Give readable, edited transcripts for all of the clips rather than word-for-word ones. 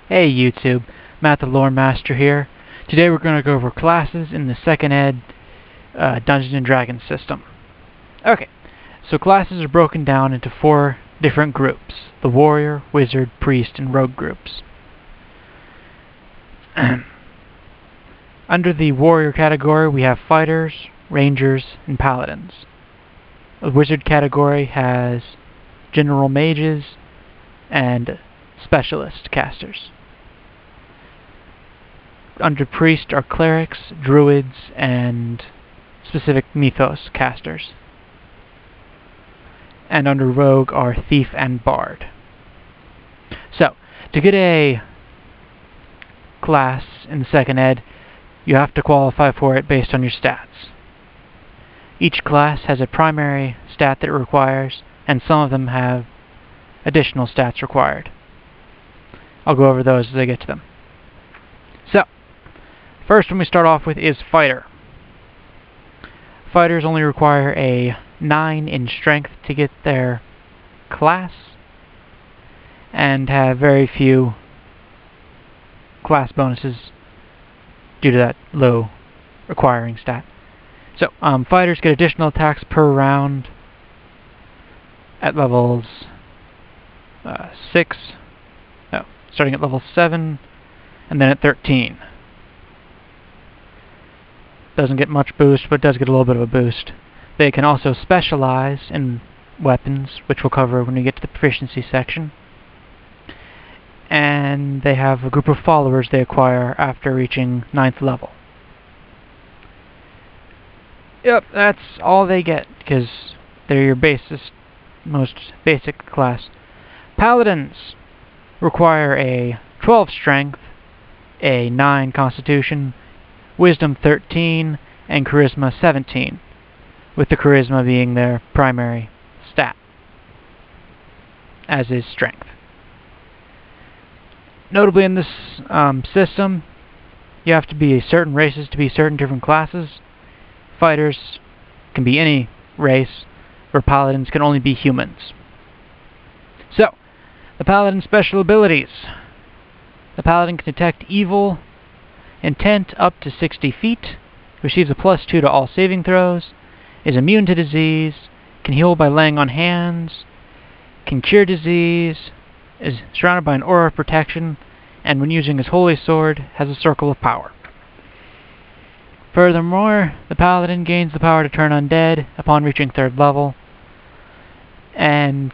Hey YouTube, Matt the Lore Master here. Today we're going to go over classes in the 2nd Ed Dungeons & Dragons system. Okay, so classes are broken down into 4 different groups: the Warrior, Wizard, Priest, and Rogue groups. Under the Warrior category we have Fighters, Rangers, and Paladins. The Wizard category has General Mages and Specialist Casters. Under Priest are Clerics, Druids, and specific mythos casters. And under Rogue are Thief and Bard. So, to get a class in the 2nd Ed, you have to qualify for it based on your stats. Each class has a primary stat that it requires, and some of them have additional stats required. I'll go over those as I get to them. So, first one we start off with is Fighter. Fighters only require a 9 in strength to get their class, and have very few class bonuses due to that low requiring stat. So, fighters get additional attacks per round at levels starting at level 7 and then at 13. Doesn't get much boost, but does get a little bit of a boost. They can also specialize in weapons, which we'll cover when we get to the proficiency section. And they have a group of followers they acquire after reaching 9th level. Yep, that's all they get, because they're your most basic class. Paladins require a 12 strength, a 9 constitution, wisdom 13, and charisma 17, with the charisma being their primary stat, as is strength. Notably in this system, you have to be certain races to be certain different classes. Fighters can be any race, where paladins can only be humans. So, the Paladin's special abilities. The Paladin can detect evil intent up to 60 feet, receives a +2 to all saving throws, is immune to disease, can heal by laying on hands, can cure disease, is surrounded by an aura of protection, and when using his holy sword, has a circle of power. Furthermore, the Paladin gains the power to turn undead upon reaching 3rd level, and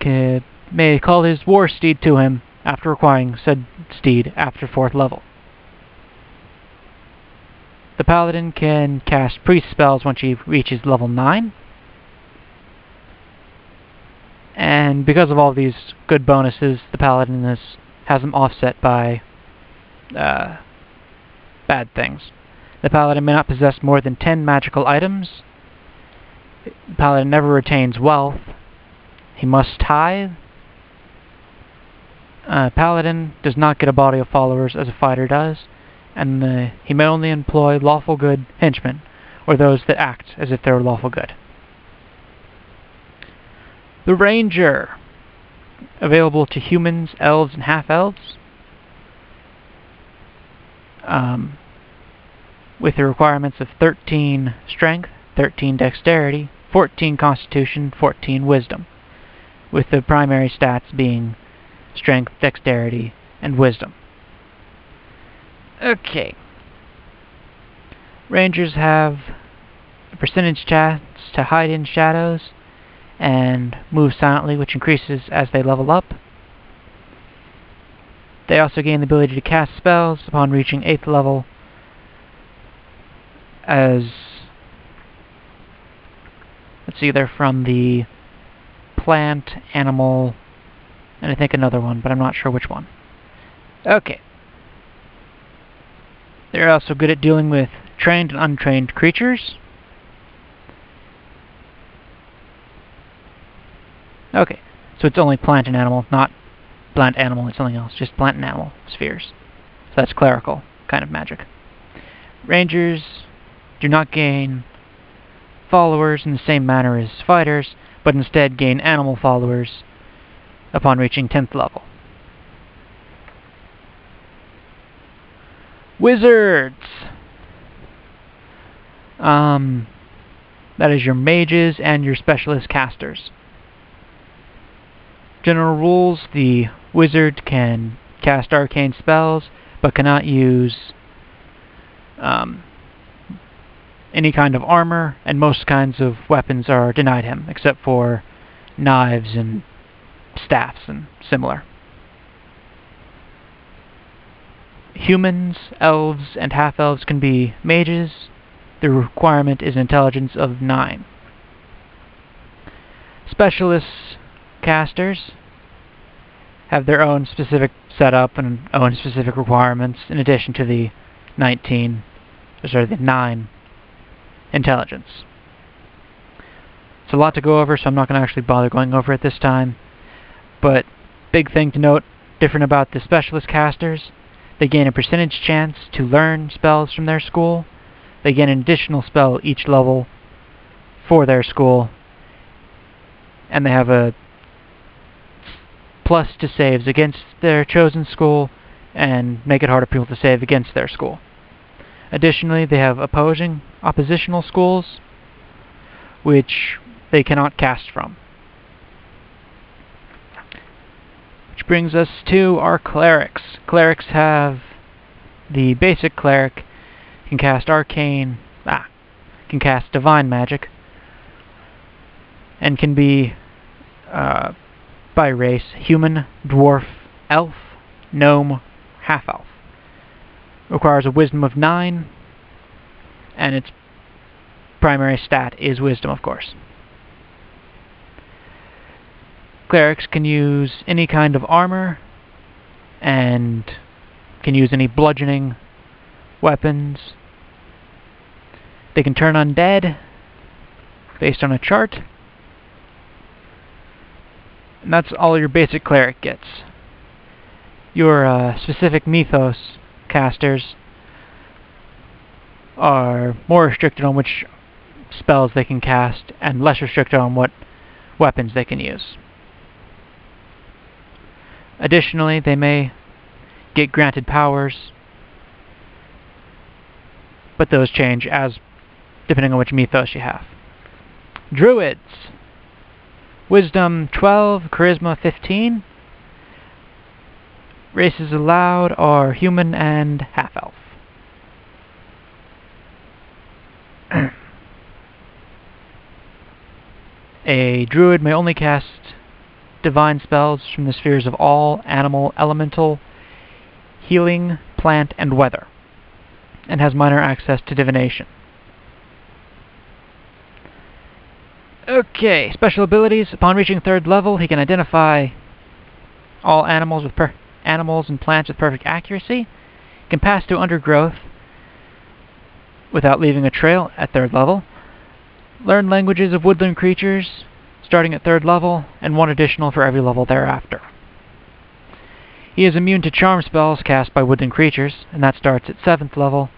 may call his war steed to him after acquiring said steed after 4th level. The Paladin can cast priest spells once he reaches level 9. And because of all these good bonuses, the Paladin has them offset by bad things. The Paladin may not possess more than 10 magical items. The Paladin never retains wealth. He must tithe. Paladin does not get a body of followers as a fighter does, and he may only employ lawful good henchmen, or those that act as if they were lawful good. The Ranger, available to humans, elves, and half-elves, with the requirements of 13 strength, 13 dexterity, 14 constitution, 14 wisdom, with the primary stats being strength, dexterity, and wisdom. Okay. Rangers have a percentage chance to hide in shadows and move silently, which increases as they level up. They also gain the ability to cast spells upon reaching 8th level, as they're from the plant, animal, and I think another one, but I'm not sure which one. Okay. They're also good at dealing with trained and untrained creatures. Okay, so it's only plant and animal, not plant, animal, and something else, just plant and animal spheres. So that's clerical kind of magic. Rangers do not gain followers in the same manner as fighters, but instead gain animal followers upon reaching 10th level. Wizards! That is your mages and your specialist casters. General rules: the wizard can cast arcane spells, but cannot use any kind of armor, and most kinds of weapons are denied him, except for knives and staffs and similar. Humans, elves, and half-elves can be mages. The requirement is intelligence of 9. Specialist casters have their own specific setup and own specific requirements in addition to the 9 intelligence. It's a lot to go over, so I'm not going to actually bother going over it this time. But big thing to note, different about the specialist casters: they gain a percentage chance to learn spells from their school. They gain an additional spell each level for their school, and they have a plus to saves against their chosen school and make it harder for people to save against their school. Additionally, they have oppositional schools, which they cannot cast from. Which brings us to our clerics. Clerics have the basic cleric, can cast can cast divine magic, and can be by race human, dwarf, elf, gnome, half-elf. Requires a wisdom of 9, and its primary stat is wisdom, of course. Clerics can use any kind of armor and can use any bludgeoning weapons. They can turn undead based on a chart. And that's all your basic cleric gets. Your specific mythos casters are more restricted on which spells they can cast and less restricted on what weapons they can use. Additionally, they may get granted powers, but those change depending on which mythos you have. Druids. Wisdom 12, Charisma 15. Races allowed are human and half-elf. A druid may only cast divine spells from the spheres of all, animal, elemental, healing, plant, and weather, and has minor access to divination. Okay, special abilities. Upon reaching 3rd level, he can identify all animals and plants with perfect accuracy. He can pass through undergrowth without leaving a trail at 3rd level. Learn languages of woodland creatures starting at 3rd level, and 1 additional for every level thereafter. He is immune to charm spells cast by woodland creatures, and that starts at 7th level,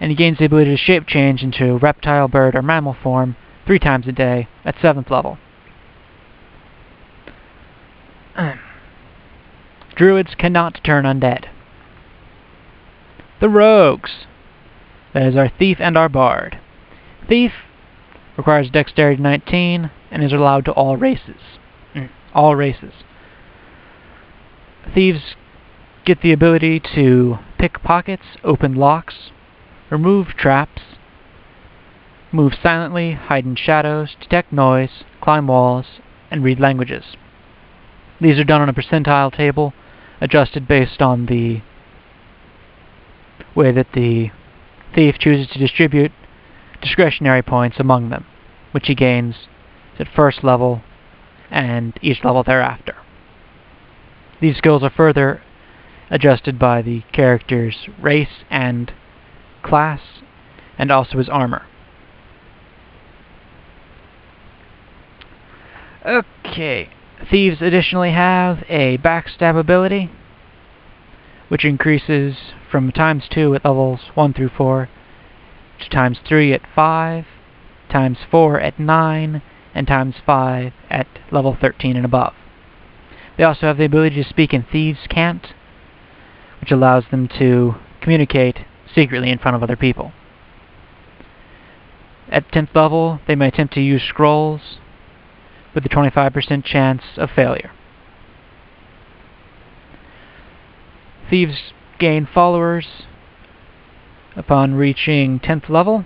and he gains the ability to shape change into reptile, bird, or mammal form 3 times a day at 7th level. Druids cannot turn undead. The rogues. That is our thief and our bard. Thief requires dexterity 19 and is allowed to all races. All races. Thieves get the ability to pick pockets, open locks, remove traps, move silently, hide in shadows, detect noise, climb walls, and read languages. These are done on a percentile table, adjusted based on the way that the thief chooses to distribute discretionary points among them, which he gains at 1st level and each level thereafter. These skills are further adjusted by the character's race and class, and also his armor. Okay, thieves additionally have a backstab ability, which increases from ×2 at levels 1 through 4, to ×3 at 5, ×4 at 9, and ×5 at level 13 and above. They also have the ability to speak in Thieves' Cant, which allows them to communicate secretly in front of other people. At 10th level, they may attempt to use scrolls with a 25% chance of failure. Thieves gain followers upon reaching 10th level,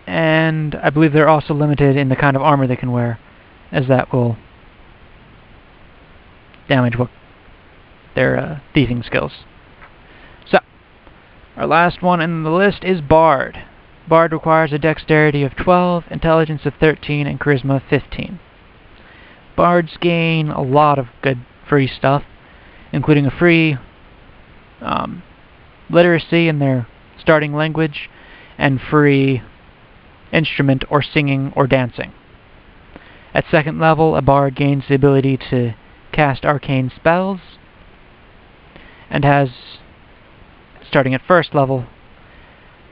and I believe they're also limited in the kind of armor they can wear, as that will damage their thieving skills. So, our last one in the list is Bard. Bard requires a dexterity of 12, intelligence of 13, and charisma of 15. Bards gain a lot of good free stuff, including a free literacy in their starting language, and free instrument or singing or dancing. At 2nd level, a bard gains the ability to cast arcane spells, and has, starting at 1st level,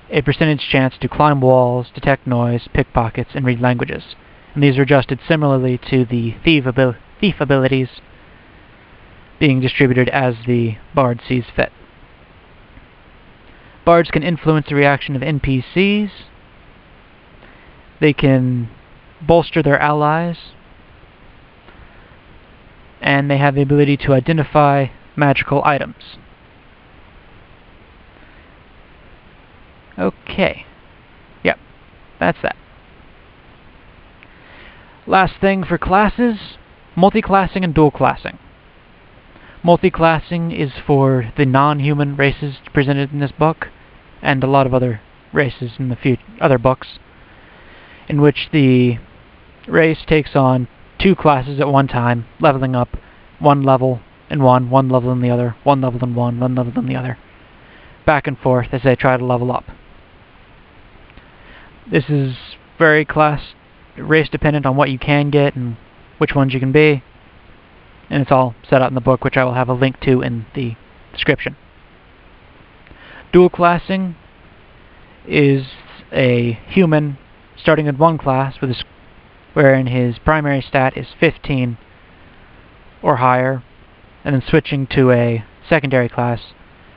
a percentage chance to climb walls, detect noise, pickpockets, and read languages. And these are adjusted similarly to the thief abilities, being distributed as the bard sees fit. Bards can influence the reaction of NPCs. They can bolster their allies, and they have the ability to identify magical items. Okay. Yep, that's that. Last thing for classes, multiclassing and dual classing. Multiclassing is for the non-human races presented in this book, and a lot of other races in the other books, in which the race takes on 2 classes at one time, leveling up 1 level in one level in the other, 1 level in one level in the other, back and forth as they try to level up. This is very race dependent on what you can get and which ones you can be, and it's all set out in the book, which I will have a link to in the description. Dual classing is a human starting at 1 class wherein his primary stat is 15 or higher, and then switching to a secondary class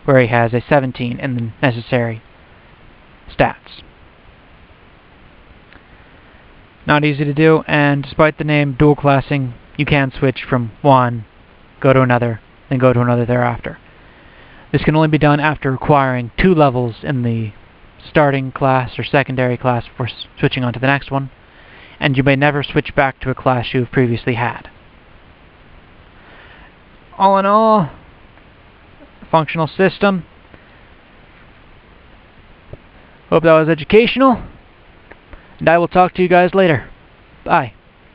where he has a 17 in the necessary stats. Not easy to do, and despite the name dual classing, you can switch from one, go to another, then go to another thereafter. This can only be done after acquiring 2 levels in the starting class or secondary class before switching on to the next one, and you may never switch back to a class you have previously had. All in all, functional system. Hope that was educational, and I will talk to you guys later. Bye.